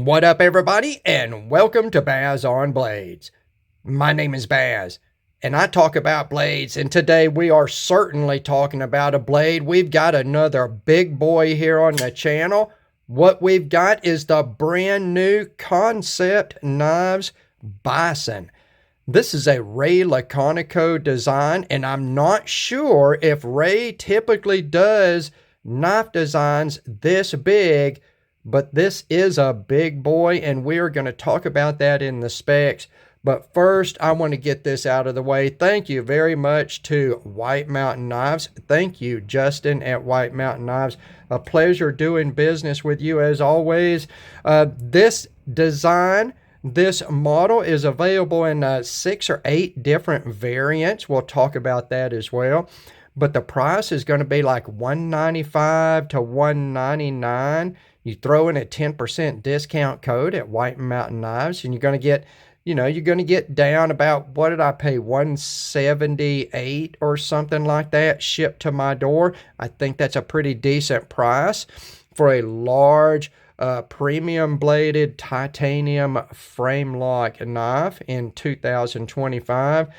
What up, everybody, and welcome to Baz on Blades. My name is Baz, and I talk about blades, and today we are certainly talking about a blade. We've got another big boy here on the channel. What we've got is the brand new Kansept Knives Bison. This is a Ray Laconico design, and I'm not sure if Ray typically does knife designs this big, but this is a big boy, and we're going to talk about that in the specs. But first, I want to get this out of the way. Thank you very much to White Mountain Knives. Thank you, Justin at White Mountain Knives. A pleasure doing business with you as always. This design, this model is available in 6 or 8 different variants. We'll talk about that as well. But the price is going to be like $195 to $199. You throw in a 10% discount code at White Mountain Knives, and you're going to get, you're going to get down about, what did I pay, $178 or something like that, shipped to my door. I think that's a pretty decent price for a large premium bladed titanium frame lock knife in 2025.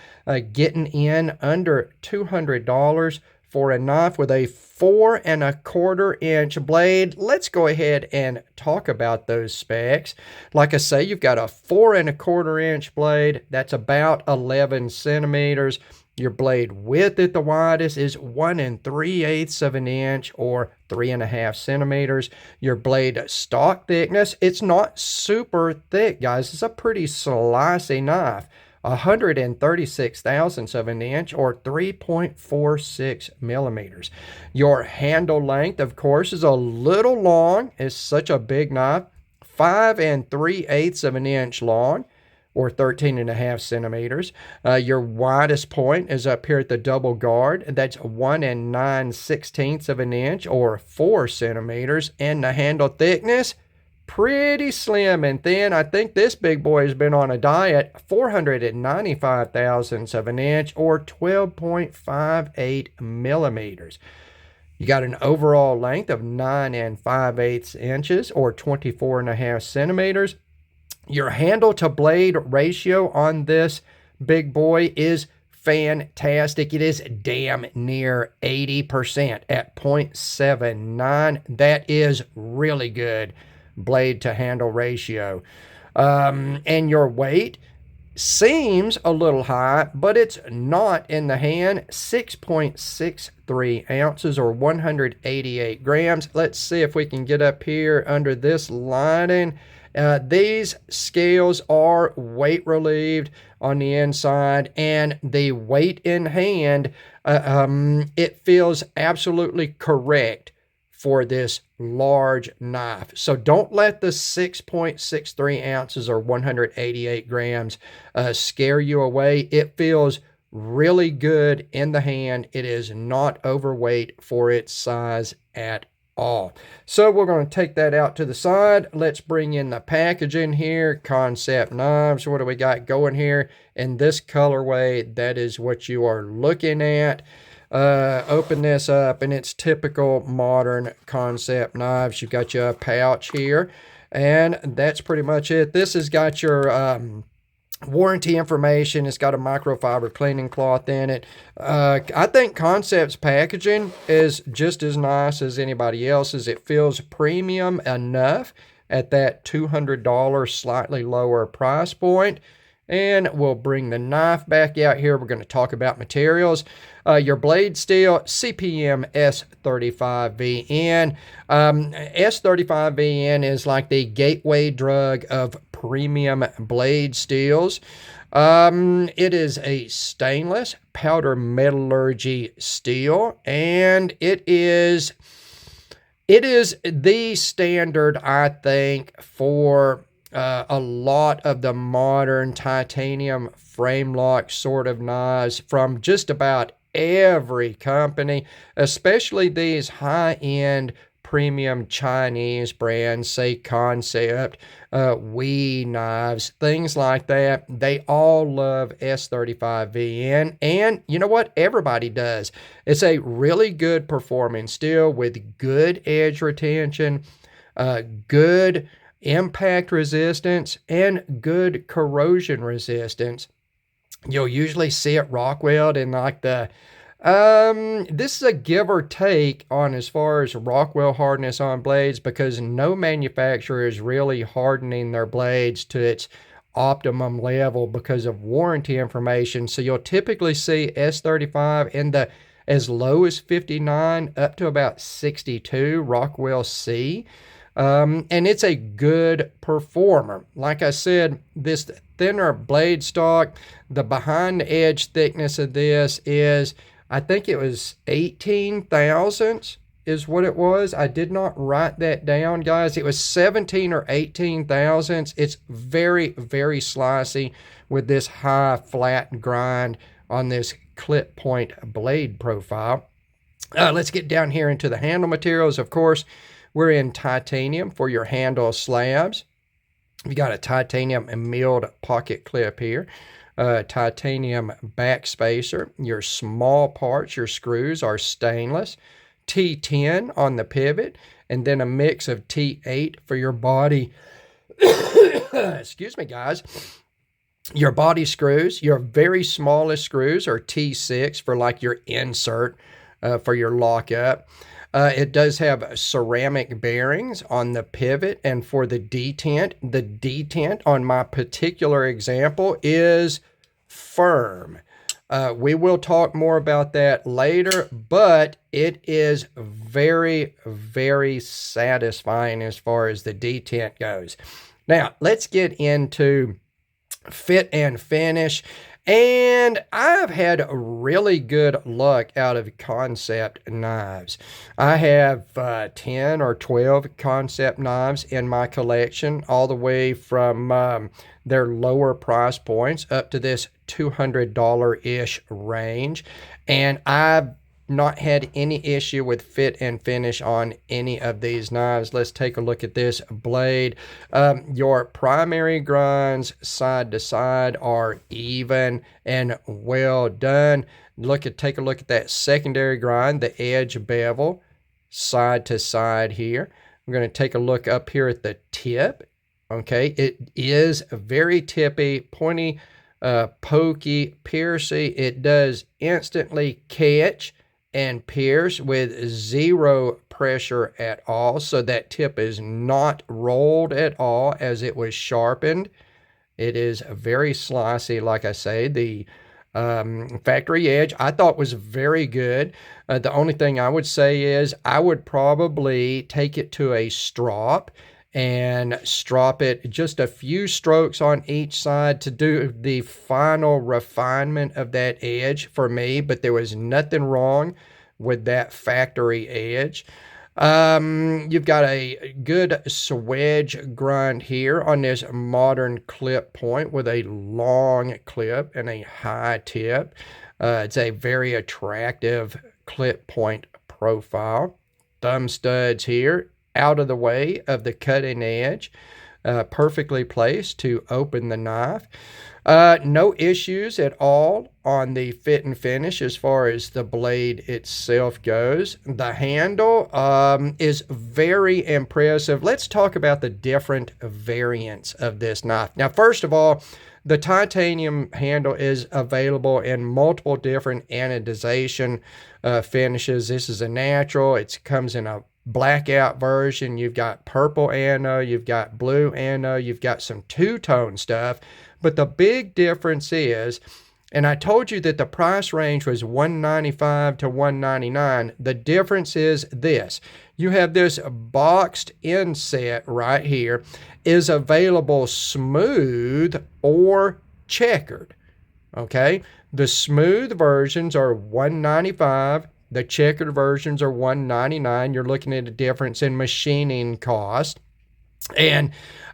Getting in under $200 for a knife with a 4 1/4 inch blade. Let's go ahead and talk about those specs. Like I say, you've got a 4 1/4 inch blade. That's about 11 centimeters. Your blade width at the widest is 1 3/8 of an inch or 3.5 centimeters. Your blade stock thickness, it's not super thick, guys. It's a pretty slicey knife. 136 thousandths of an inch or 3.46 millimeters. Your handle length, of course, is a little long. It's such a big knife. 5 3/8 of an inch long or 13.5 centimeters. Your widest point is up here at the double guard. That's 1 9/16 of an inch or 4 centimeters. And the handle thickness, pretty slim and thin. I think this big boy has been on a diet. 495 thousandths of an inch or 12.58 millimeters. You got an overall length of 9 5/8 inches or 24.5 centimeters. Your handle to blade ratio on this big boy is fantastic. It is damn near 80% at 0.79. That is really good blade to handle ratio. And your weight seems a little high, but it's not in the hand. 6.63 ounces or 188 grams. Let's see if we can get up here under this lighting. These scales are weight relieved on the inside, and the weight in hand, it feels absolutely correct for this large knife. So don't let the 6.63 ounces or 188 grams scare you away. It feels really good in the hand. It is not overweight for its size at all. So we're going to take that out to the side. Let's bring in the packaging here. Kansept Knives. What do we got going here? In this colorway, that is what you are looking at. Open this up, and it's typical modern Kansept knives. You've got your pouch here, and that's pretty much it. This has got your warranty information. It's got a microfiber cleaning cloth in it. I think Kansept's packaging is just as nice as anybody else's. It feels premium enough at that $200 slightly lower price point. And we'll bring the knife back out here. We're going to talk about materials. Your blade steel, CPM S35VN. S35VN is like the gateway drug of premium blade steels. It is a stainless powder metallurgy steel, and it is the standard, I think, for a lot of the modern titanium frame lock sort of knives from just about every company, especially these high-end premium Chinese brands, say Kansept, Wee knives, things like that. They all love S35VN, and you know what? Everybody does. It's a really good performing steel with good edge retention, good impact resistance, and good corrosion resistance. You'll usually see it rock weld in like the this is a give or take on as far as Rockwell hardness on blades, because no manufacturer is really hardening their blades to its optimum level because of warranty information. So you'll typically see S35 in the as low as 59 up to about 62 Rockwell C. And it's a good performer. Like I said, this thinner blade stock, the behind the edge thickness of this is, I think it was 18 thousandths is what it was. I did not write that down, guys. It was 17 or 18 thousandths. It's very, very slicey with this high flat grind on this clip point blade profile. Let's get down here into the handle materials. Of course, we're in titanium for your handle slabs. You got a titanium milled pocket clip here. Titanium back spacer. Your small parts, your screws, are stainless. T10 on the pivot, and then a mix of T8 for your body. Excuse me, guys. Your body screws, your very smallest screws are T6 for like your insert for your lockup. It does have ceramic bearings on the pivot, and for the detent on my particular example is firm. We will talk more about that later, but it is very, very satisfying as far as the detent goes. Now, let's get into fit and finish. And I've had really good luck out of Kansept knives. I have 10 or 12 Kansept knives in my collection, all the way from their lower price points up to this $200-ish range. And I've not had any issue with fit and finish on any of these knives. Let's take a look at this blade. Your primary grinds side to side are even and well done. Take a look at that secondary grind, the edge bevel side to side here. We're going to take a look up here at the tip. Okay, it is very tippy, pointy, pokey, piercy. It does instantly catch and pierce with zero pressure at all. So that tip is not rolled at all as it was sharpened. It is very slicey, like I say. The factory edge I thought was very good. The only thing I would say is I would probably take it to a strop and strop it just a few strokes on each side to do the final refinement of that edge for me, but there was nothing wrong with that factory edge. You've got a good swedge grind here on this modern clip point with a long clip and a high tip. It's a very attractive clip point profile. Thumb studs here out of the way of the cutting edge, perfectly placed to open the knife. No issues at all on the fit and finish as far as the blade itself goes. The handle is very impressive. Let's talk about the different variants of this knife. Now, first of all, the titanium handle is available in multiple different anodization finishes. This is a natural. It comes in a blackout version. You've got purple anode, you've got blue anode, you've got some two-tone stuff. But the big difference is, and I told you that the price range was $195 to $199. The difference is this. You have this boxed inset right here, is available smooth or checkered. Okay? The smooth versions are $195. The checkered versions are $199. You're looking at a difference in machining cost. And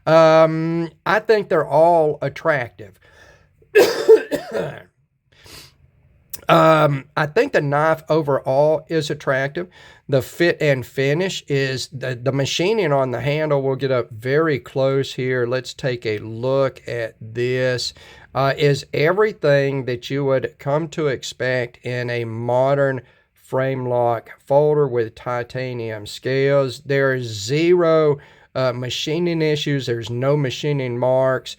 I think they're all attractive. I think the knife overall is attractive. The fit and finish is, the machining on the handle, we'll get up very close here. Let's take a look at this. Is everything that you would come to expect in a modern frame lock folder with titanium scales. There is zero machining issues. There's no machining marks.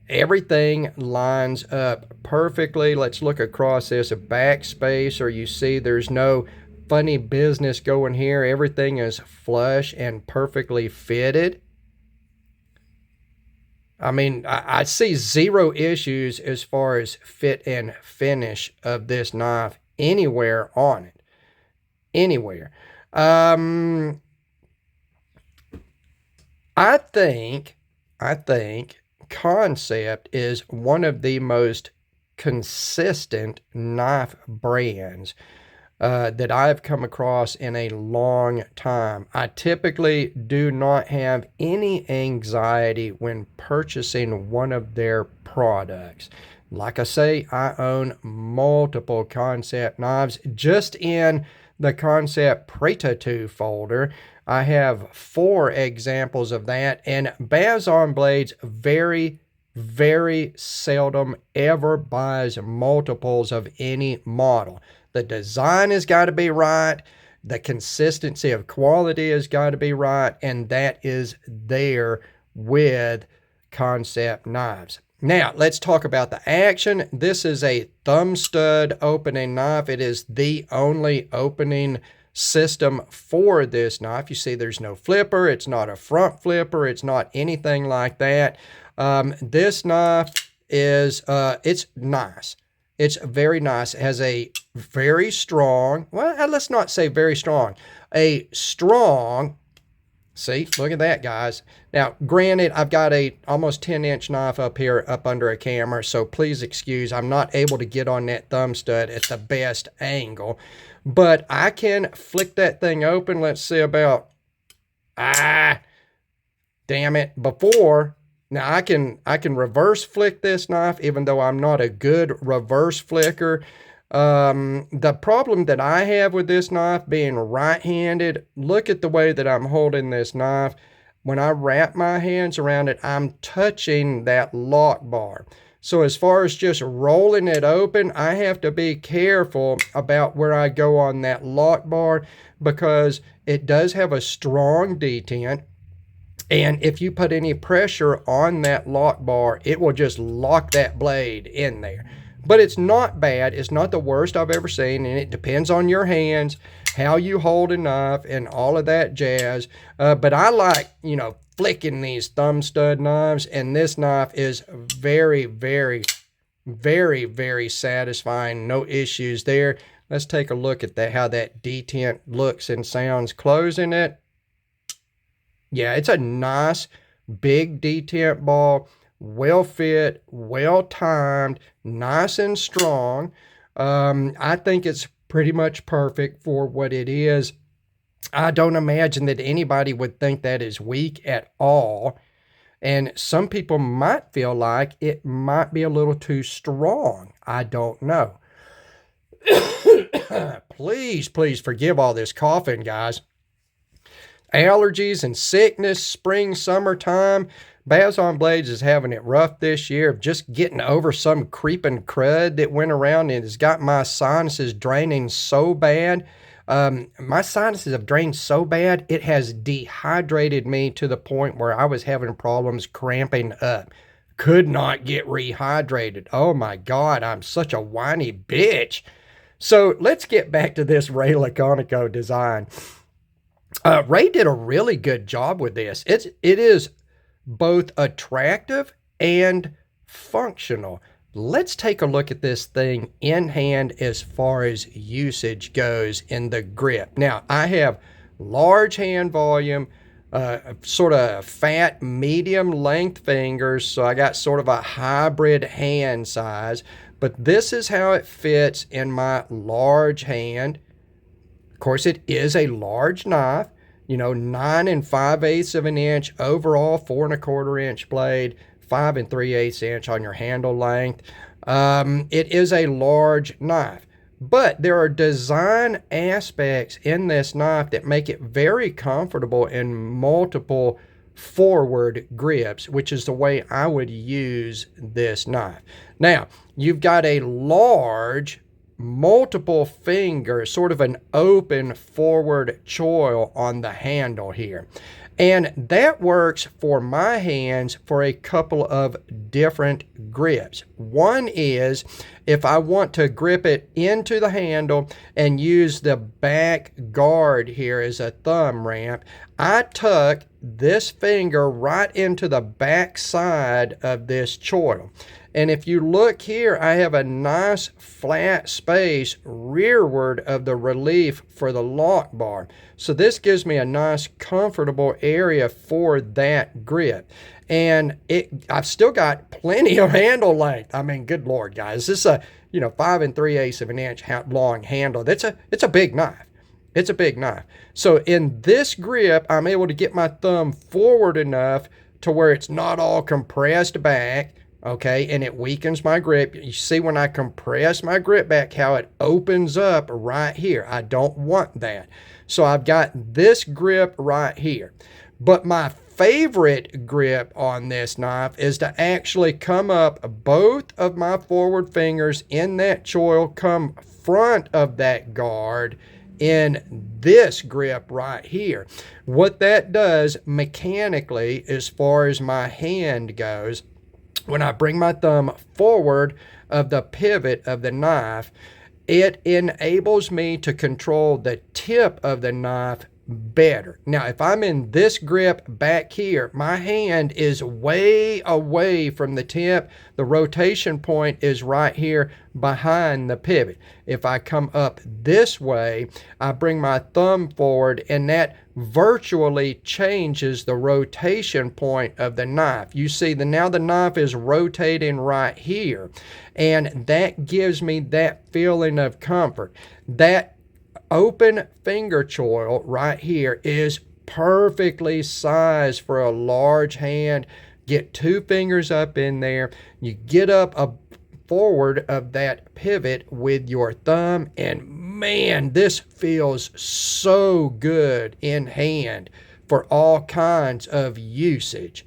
Everything lines up perfectly. Let's look across this backspace, or you see there's no funny business going here. Everything is flush and perfectly fitted. I mean, I see zero issues as far as fit and finish of this knife anywhere on it. Anywhere. I think Kansept is one of the most consistent knife brands that I've come across in a long time. I typically do not have any anxiety when purchasing one of their products. Like I say, I own multiple Kansept knives. Just in the Kansept Pre-Tattoo folder, I have 4 examples of that, and Bison Blades very, very seldom ever buys multiples of any model. The design has got to be right, the consistency of quality has got to be right, and that is there with Kansept knives. Now, let's talk about the action. This is a thumb stud opening knife. It is the only opening system for this knife. You see there's no flipper. It's not a front flipper. It's not anything like that. This knife is, it's nice. It's very nice. It has a very strong, well, let's not say very strong, a strong, see, look at that, guys. Now, granted, I've got a almost 10-inch knife up here, up under a camera, so please excuse, I'm not able to get on that thumb stud at the best angle, but I can flick that thing open. Let's see about, damn it, before. Now, I can reverse flick this knife, even though I'm not a good reverse flicker. The problem that I have with this knife being right-handed, look at the way that I'm holding this knife. When I wrap my hands around it, I'm touching that lock bar. So as far as just rolling it open, I have to be careful about where I go on that lock bar, because it does have a strong detent. And if you put any pressure on that lock bar, it will just lock that blade in there. But it's not bad. It's not the worst I've ever seen, and it depends on your hands, how you hold a knife, and all of that jazz. But I like, you know, flicking these thumb stud knives, and this knife is very, very, very, very satisfying. No issues there. Let's take a look at that, how that detent looks and sounds closing it. Yeah, it's a nice big detent ball, well fit, well timed, nice and strong. I think it's pretty much perfect for what it is. I don't imagine that anybody would think that is weak at all. And some people might feel like it might be a little too strong. I don't know. Please, please forgive all this coughing, guys. Allergies and sickness, spring, summertime. Bison Blades is having it rough this year, of just getting over some creeping crud that went around and has got my sinuses draining so bad. My sinuses have drained so bad, it has dehydrated me to the point where I was having problems cramping up. Could not get rehydrated. Oh my God, I'm such a whiny bitch. So let's get back to this Ray Laconico design. Ray did a really good job with this. It is both attractive and functional. Let's take a look at this thing in hand as far as usage goes in the grip. Now, I have large hand volume, sort of fat, medium length fingers, so I got sort of a hybrid hand size, but this is how it fits in my large hand. Of course, it is a large knife, you know, 9 5/8 of an inch overall, 4 1/4 inch blade, 5 3/8 inch on your handle length. It is a large knife, but there are design aspects in this knife that make it very comfortable in multiple forward grips, which is the way I would use this knife. Now, you've got a large multiple fingers, sort of an open forward choil on the handle here. And that works for my hands for a couple of different grips. One is if I want to grip it into the handle and use the back guard here as a thumb ramp, I tuck this finger right into the back side of this choil. And if you look here, I have a nice flat space rearward of the relief for the lock bar. So this gives me a nice comfortable area for that grip. And I've still got plenty of handle length. I mean, good Lord, guys, this is a 5 3/8 of an inch long handle. It's a big knife. It's a big knife. So in this grip, I'm able to get my thumb forward enough to where it's not all compressed back. Okay, and it weakens my grip. You see when I compress my grip back how it opens up right here. I don't want that. So I've got this grip right here. But my favorite grip on this knife is to actually come up both of my forward fingers in that choil, come front of that guard in this grip right here. What that does mechanically, as far as my hand goes, when I bring my thumb forward of the pivot of the knife, it enables me to control the tip of the knife better. Now, if I'm in this grip back here, my hand is way away from the tip. The rotation point is right here behind the pivot. If I come up this way, I bring my thumb forward, and that virtually changes the rotation point of the knife. You see, now the knife is rotating right here, and that gives me that feeling of comfort. That open finger choil right here is perfectly sized for a large hand. Get 2 fingers up in there. You get up forward of that pivot with your thumb, and man, this feels so good in hand for all kinds of usage.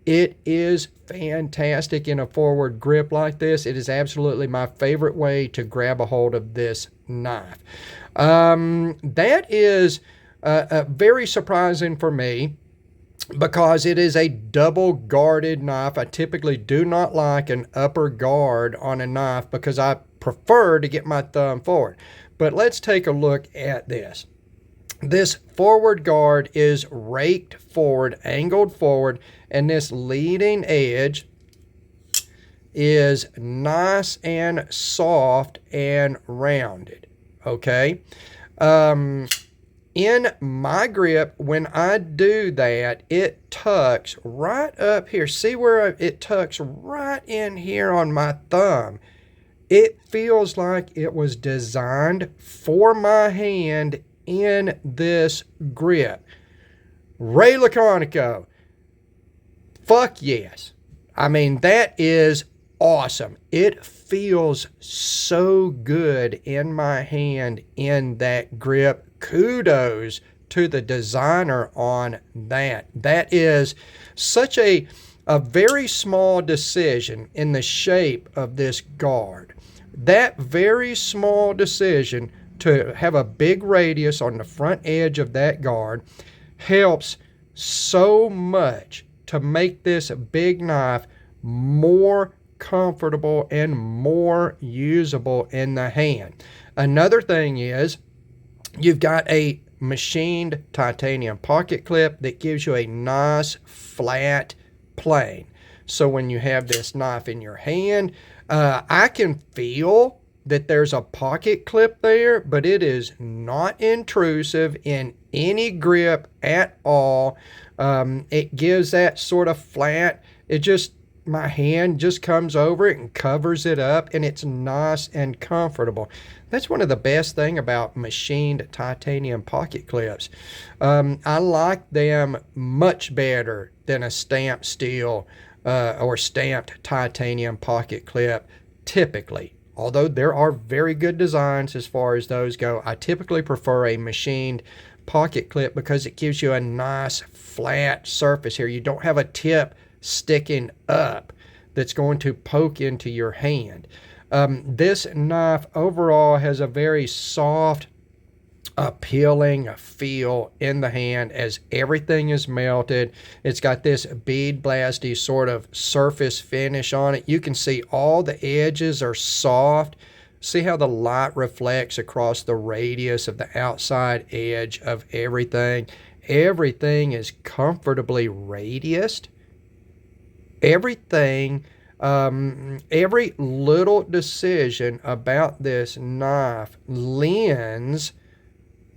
It is fantastic in a forward grip like this. It is absolutely my favorite way to grab a hold of this knife. That is very surprising for me because it is a double guarded knife. I typically do not like an upper guard on a knife because I prefer to get my thumb forward. But let's take a look at this. This forward guard is raked forward, angled forward, and this leading edge is nice and soft and rounded. Okay. In my grip, when I do that, it tucks right up here. See where it tucks right in here on my thumb. It feels like it was designed for my hand in this grip. Ray Laconico, fuck yes. I mean, that is awesome. It feels so good in my hand in that grip. Kudos to the designer on that. That is such a very small decision in the shape of this guard. That very small decision to have a big radius on the front edge of that guard helps so much to make this big knife more comfortable and more usable in the hand. Another thing is you've got a machined titanium pocket clip that gives you a nice flat plane. So when you have this knife in your hand, I can feel that there's a pocket clip there, but it is not intrusive in any grip at all. It gives that sort of flat, my hand just comes over it and covers it up, and it's nice and comfortable. That's one of the best things about machined titanium pocket clips. I like them much better than a stamped steel or stamped titanium pocket clip typically. Although there are very good designs as far as those go, I typically prefer a machined pocket clip because it gives you a nice flat surface here. You don't have a tip sticking up that's going to poke into your hand. This knife overall has a very soft appealing feel in the hand as everything is melted. It's got this bead blasty sort of surface finish on it. You can see all the edges are soft. See how the light reflects across the radius of the outside edge of everything. Everything is comfortably radiused. Everything, every little decision about this knife lends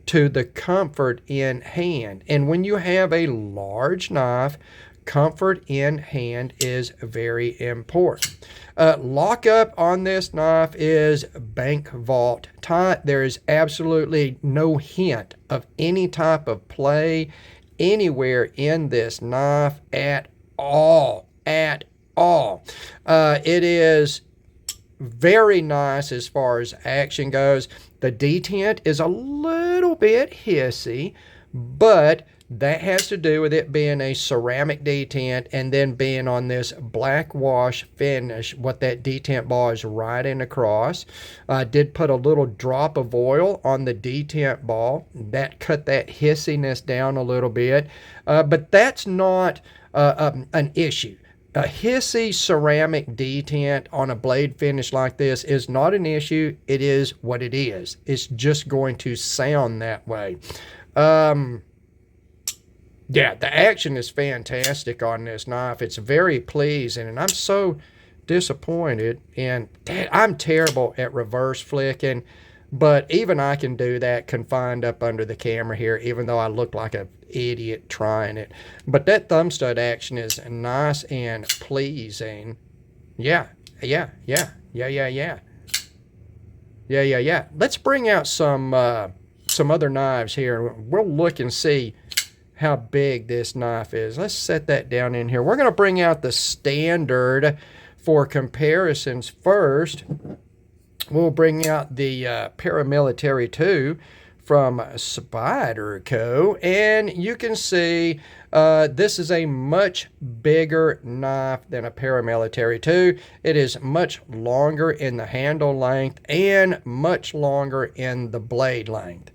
to the comfort in hand. And when you have a large knife, comfort in hand is very important. Lockup on this knife is bank vault tight. There is absolutely no hint of any type of play anywhere in this knife at all. At all. It is very nice as far as action goes. The detent is a little bit hissy, but that has to do with it being a ceramic detent and then being on this black wash finish, what that detent ball is riding across. I did put a little drop of oil on the detent ball. That cut that hissiness down a little bit, but that's not an issue. A hissy ceramic detent on a blade finish like this is not an issue. It is what it is. It's just going to sound that way. Yeah, the action is fantastic on this knife. It's very pleasing, and I'm so disappointed. And I'm terrible at reverse flicking, but even I can do that confined up under the camera here, even though I look like an idiot trying it. But that thumb stud action is nice and pleasing. Yeah. Let's bring out some other knives here. We'll look and see how big this knife is. Let's set that down in here. We're going to bring out the standard for comparisons first. We'll bring out the Paramilitary 2 from Spyderco, and you can see this is a much bigger knife than a Paramilitary 2. It is much longer in the handle length and much longer in the blade length.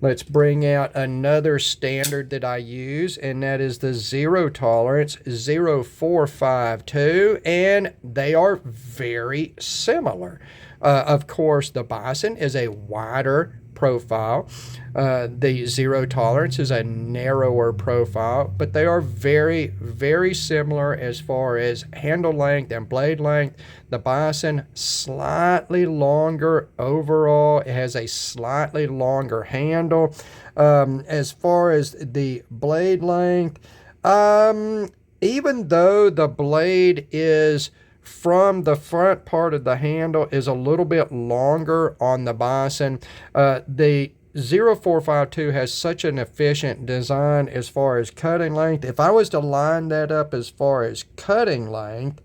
Let's bring out another standard that I use, and that is the Zero Tolerance 0452, and they are very similar. Of course, the Bison is a wider profile. The Zero Tolerance is a narrower profile, but they are very, very similar as far as handle length and blade length. The Bison, slightly longer overall. It has a slightly longer handle. As far as the blade length, even though the blade is from the front part of the handle is a little bit longer on the Bison, the 0452 has such an efficient design as far as cutting length. If I was to line that up as far as cutting length,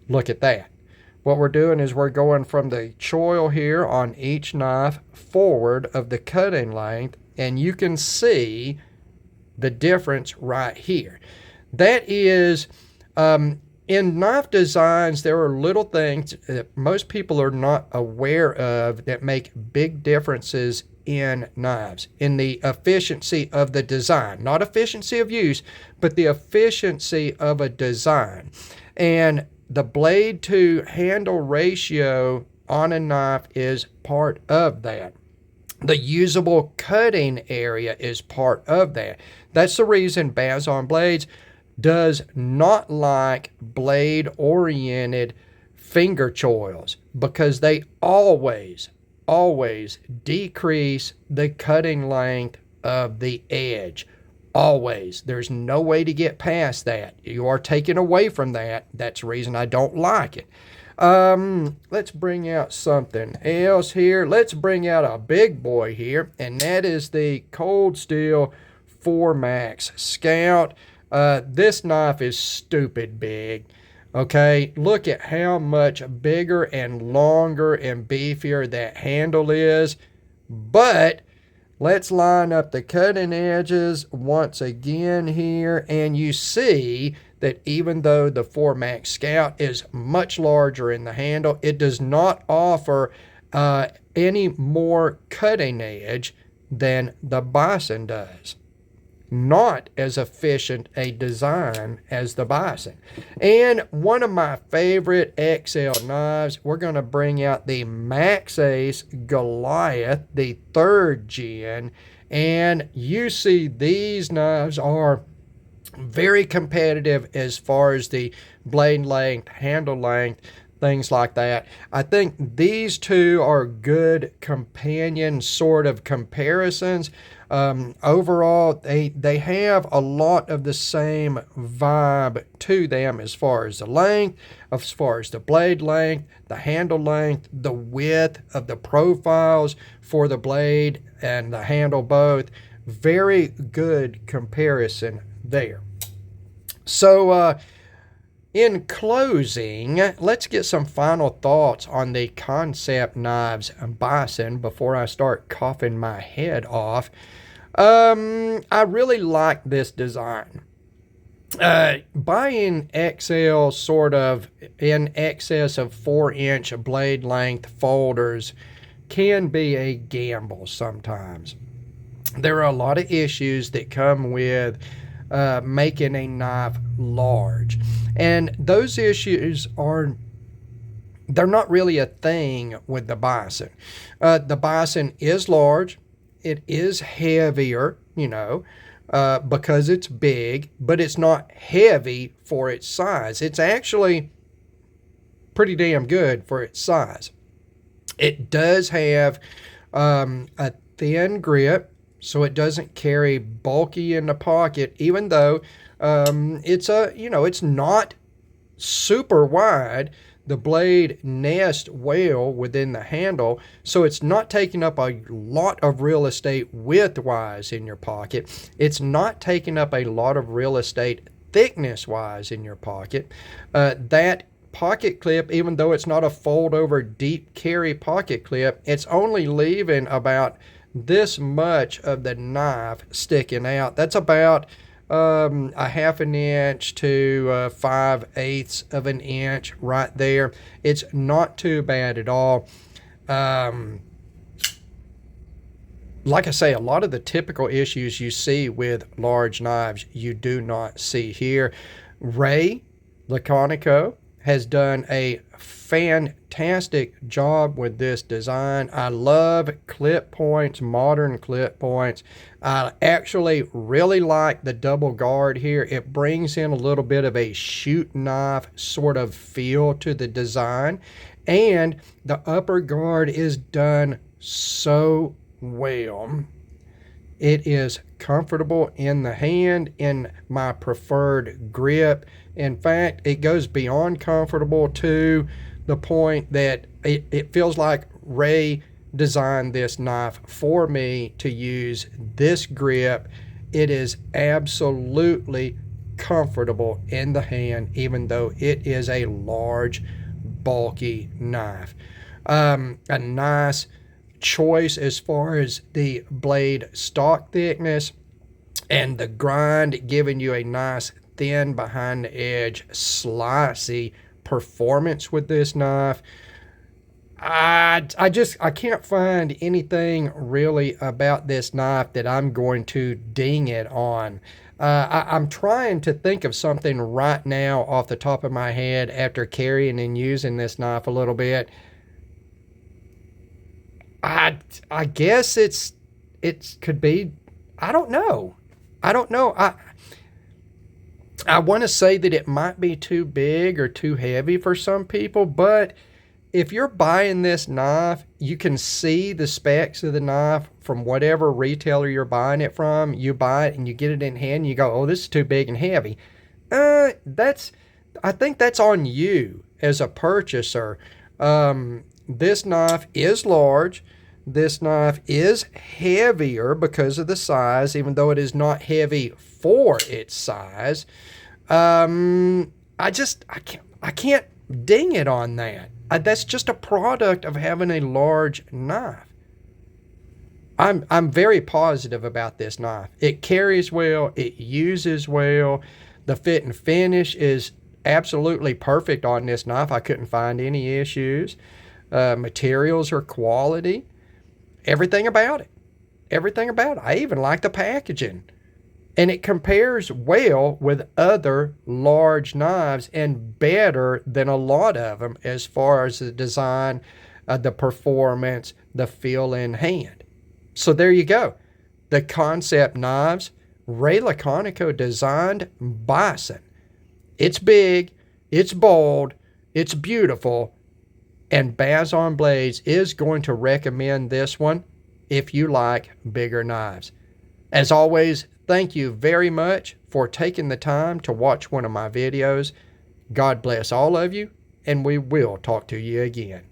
look at that. What we're doing is we're going from the choil here on each knife forward of the cutting length, and you can see the difference right here. That is, in knife designs, there are little things that most people are not aware of that make big differences in knives, in the efficiency of the design. Not efficiency of use, but the efficiency of a design. And the blade to handle ratio on a knife is part of that. The usable cutting area is part of that. That's the reason Baz-On Blades does not like blade-oriented finger choils, because they always decrease the cutting length of the edge. Always. There's no way to get past that. You are taken away from that. That's the reason I don't like it. Let's bring out something else here. Let's bring out a big boy here, and that is the Cold Steel 4 Max Scout. This knife is stupid big. Okay, look at how much bigger and longer and beefier that handle is. But let's line up the cutting edges once again here, and you see that even though the 4 Max Scout is much larger in the handle, it does not offer any more cutting edge than the Bison does. Not as efficient a design as the Bison. And one of my favorite XL knives, we're going to bring out the Max Ace Goliath, the 3rd gen. And you see these knives are very competitive as far as the blade length, handle length, things like that. I think these two are good companion sort of comparisons. Overall, they have a lot of the same vibe to them as far as the length, as far as the blade length, the handle length, the width of the profiles for the blade and the handle both. Very good comparison there. So, in closing, let's get some final thoughts on the Kansept Knives Bison before I start coughing my head off. I really like this design. Buying XL sort of in excess of 4-inch blade length folders can be a gamble sometimes. There are a lot of issues that come with making a knife large. And those issues they're not really a thing with the Bison. The Bison is large. It is heavier, because it's big, but it's not heavy for its size. It's actually pretty damn good for its size. It does have a thin grip, so it doesn't carry bulky in the pocket, even though it's not super wide. The blade nests well within the handle, so it's not taking up a lot of real estate width-wise in your pocket. It's not taking up a lot of real estate thickness-wise in your pocket. That pocket clip, even though it's not a fold-over deep carry pocket clip, it's only leaving about this much of the knife sticking out. That's about a 1/2 inch to 5/8 of an inch right there. It's not too bad at all. Like I say, a lot of the typical issues you see with large knives, you do not see here. Ray Laconico has done a fantastic job with this design. I love clip points, modern clip points. I actually really like the double guard here. It brings in a little bit of a shoot knife sort of feel to the design. And the upper guard is done so well. It is comfortable in the hand, in my preferred grip. In fact, it goes beyond comfortable to the point that it feels like Ray designed this knife for me to use this grip. It is absolutely comfortable in the hand, even though it is a large, bulky knife. A nice choice as far as the blade stock thickness and the grind, giving you a nice thin behind the edge slicey performance with this knife. I can't find anything really about this knife that I'm going to ding it on. I'm trying to think of something right now off the top of my head after carrying and using this knife a little bit. I guess it could be, I don't know. I want to say that it might be too big or too heavy for some people, but if you're buying this knife, you can see the specs of the knife from whatever retailer you're buying it from. You buy it and you get it in hand and you go, oh, this is too big and heavy. I think that's on you as a purchaser. This knife is large. This knife is heavier because of the size, even though it is not heavy for its size. I can't ding it on that. That's just a product of having a large knife. I'm very positive about this knife. It carries well. It uses well. The fit and finish is absolutely perfect on this knife. I couldn't find any issues. materials are quality. Everything about it. Everything about it. I even like the packaging. And it compares well with other large knives and better than a lot of them as far as the design, the performance, the feel in hand. So there you go. The Kansept Knives, Ray Laconico designed Bison. It's big, it's bold, it's beautiful, and Baz on Blades is going to recommend this one if you like bigger knives. As always, thank you very much for taking the time to watch one of my videos. God bless all of you, and we will talk to you again.